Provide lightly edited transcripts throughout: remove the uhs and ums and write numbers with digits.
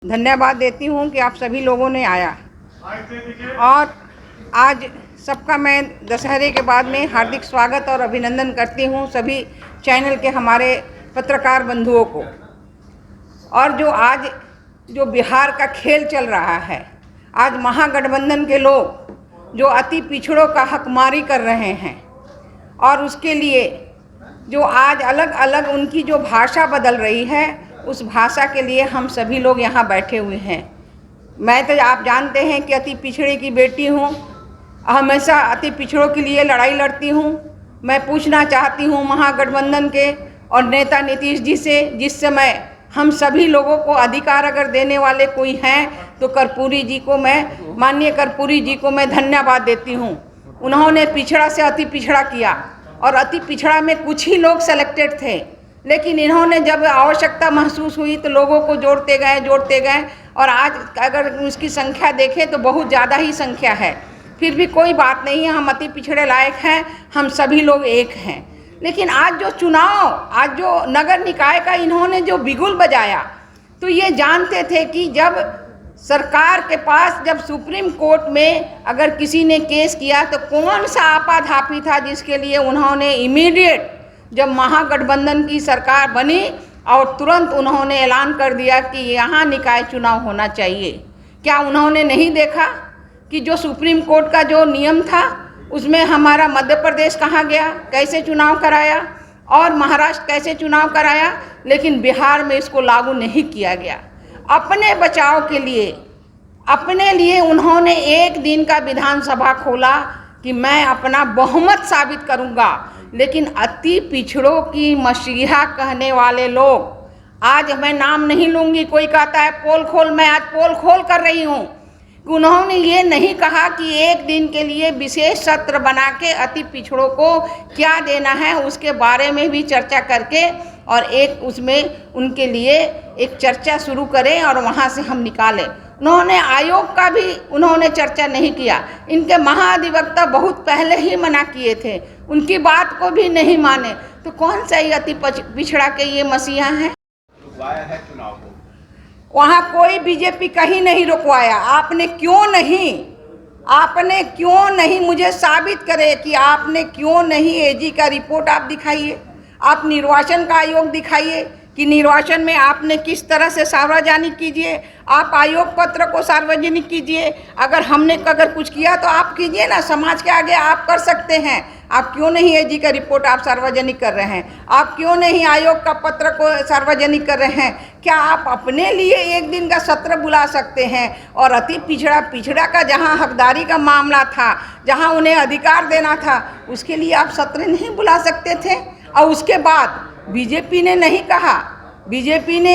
धन्यवाद देती हूँ कि आप सभी लोगों ने आया। और आज सबका मैं दशहरे के बाद में हार्दिक स्वागत और अभिनंदन करती हूँ सभी चैनल के हमारे पत्रकार बंधुओं को। और जो बिहार का खेल चल रहा है, आज महागठबंधन के लोग जो अति पिछड़ों का हकमारी कर रहे हैं और उसके लिए जो आज अलग अलग उनकी जो भाषा बदल रही है, उस भाषा के लिए हम सभी लोग यहाँ बैठे हुए हैं। मैं तो आप जानते हैं कि अति पिछड़े की बेटी हूँ, हमेशा अति पिछड़ों के लिए लड़ाई लड़ती हूँ। मैं पूछना चाहती हूँ महागठबंधन के और नेता नीतीश जी से, जिस समय हम सभी लोगों को अधिकार अगर देने वाले कोई हैं तो माननीय कर्पूरी जी को मैं धन्यवाद देती हूँ। उन्होंने पिछड़ा से अति पिछड़ा किया और अति पिछड़ा में कुछ ही लोग सेलेक्टेड थे, लेकिन इन्होंने जब आवश्यकता महसूस हुई तो लोगों को जोड़ते गए और आज अगर उसकी संख्या देखें तो बहुत ज़्यादा ही संख्या है। फिर भी कोई बात नहीं है, हम अति पिछड़े लायक हैं, हम सभी लोग एक हैं। लेकिन आज जो नगर निकाय का इन्होंने जो बिगुल बजाया, तो ये जानते थे कि जब सरकार के पास जब सुप्रीम कोर्ट में अगर किसी ने केस किया तो कौन सा आपाधापी था जिसके लिए उन्होंने इमीडिएट जब महागठबंधन की सरकार बनी और तुरंत उन्होंने ऐलान कर दिया कि यहाँ निकाय चुनाव होना चाहिए। क्या उन्होंने नहीं देखा कि जो सुप्रीम कोर्ट का जो नियम था उसमें हमारा मध्य प्रदेश कहाँ गया, कैसे चुनाव कराया, और महाराष्ट्र कैसे चुनाव कराया, लेकिन बिहार में इसको लागू नहीं किया गया। अपने बचाव के लिए अपने लिए उन्होंने एक दिन का विधानसभा खोला कि मैं अपना बहुमत साबित करूँगा। लेकिन अति पिछड़ों की मसीहा कहने वाले लोग, आज मैं नाम नहीं लूँगी, कोई कहता है पोल खोल, मैं आज पोल खोल कर रही हूँ। उन्होंने ये नहीं कहा कि एक दिन के लिए विशेष सत्र बना के अति पिछड़ों को क्या देना है उसके बारे में भी चर्चा करके और एक उसमें उनके लिए एक चर्चा शुरू करें और वहाँ से हम निकालें। उन्होंने आयोग का भी उन्होंने चर्चा नहीं किया। इनके महाधिवक्ता बहुत पहले ही मना किए थे, उनकी बात को भी नहीं माने, तो कौन सा ही अति पिछड़ा के ये मसीहा हैं। वहाँ कोई बीजेपी कहीं नहीं रुकवाया। आपने क्यों नहीं मुझे साबित करे कि आपने क्यों नहीं एजी का रिपोर्ट आप दिखाइए, आप निर्वाचन का आयोग दिखाइए कि निर्वाचन में आपने किस तरह से सार्वजनिक कीजिए, आप आयोग पत्र को सार्वजनिक कीजिए। अगर कुछ किया तो आप कीजिए ना, समाज के आगे आप कर सकते हैं। आप क्यों नहीं एजी का रिपोर्ट आप सार्वजनिक कर रहे हैं? आप क्यों नहीं आयोग का पत्र को सार्वजनिक कर रहे हैं? क्या आप अपने लिए एक दिन का सत्र बुला सकते हैं? और अति पिछड़ा का जहां हकदारी का मामला था, जहां उन्हें अधिकार देना था, उसके लिए आप सत्र नहीं बुला सकते थे? और उसके बाद बीजेपी ने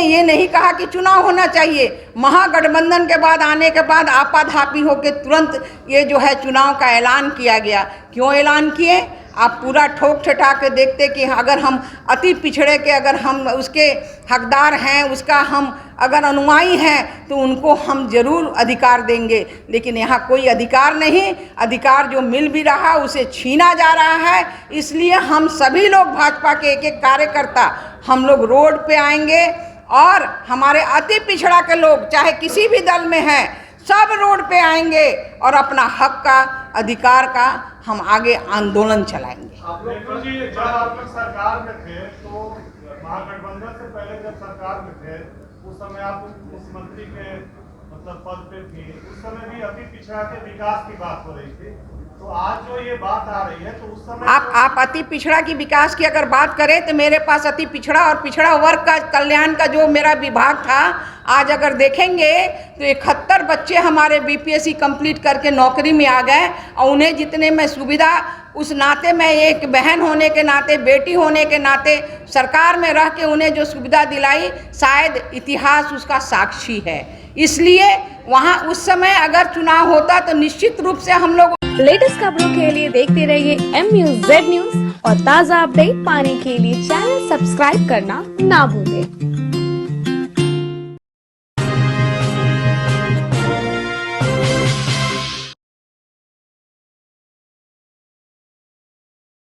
ये नहीं कहा कि चुनाव होना चाहिए। महागठबंधन के बाद आने के बाद आपाधापी होकर तुरंत ये जो है चुनाव का ऐलान किया गया। क्यों ऐलान किए? आप पूरा ठोक ठटा के देखते कि अगर हम अति पिछड़े के अगर हम उसके हकदार हैं, उसका हम अगर अनुयायी हैं तो उनको हम जरूर अधिकार देंगे। लेकिन यहाँ कोई अधिकार नहीं, अधिकार जो मिल भी रहा उसे छीना जा रहा है। इसलिए हम सभी लोग भाजपा के एक एक कार्यकर्ता हम लोग रोड पे आएंगे और हमारे अति पिछड़ा के लोग चाहे किसी भी दल में हैं, सब रोड पे आएंगे और अपना हक का अधिकार का हम आगे आंदोलन चलाएंगे। जब आप लोग सरकार में थे तो महागठबंधन से पहले जब सरकार में थे उस समय आप मुख्यमंत्री के पद पे थी, उस समय भी अति पिछड़ा के विकास की बात हो रही थी। तो आज जो ये बात आ रही है तो उस समय आप अति पिछड़ा की विकास की अगर बात करें तो मेरे पास अति पिछड़ा और पिछड़ा वर्ग का कल्याण का जो मेरा विभाग था, आज अगर देखेंगे तो 71 बच्चे हमारे बीपीएससी कंप्लीट करके नौकरी में आ गए। और उन्हें जितने मैं सुविधा, उस नाते मैं एक बहन होने के नाते, बेटी होने के नाते सरकार में रह के उन्हें जो सुविधा दिलाई, शायद इतिहास उसका साक्षी है। इसलिए वहाँ उस समय अगर चुनाव होता तो निश्चित रूप से हम लोग लेटेस्ट खबरों के लिए देखते रहिए MUZ न्यूज और ताज़ा अपडेट पाने के लिए चैनल सब्सक्राइब करना ना भूलें।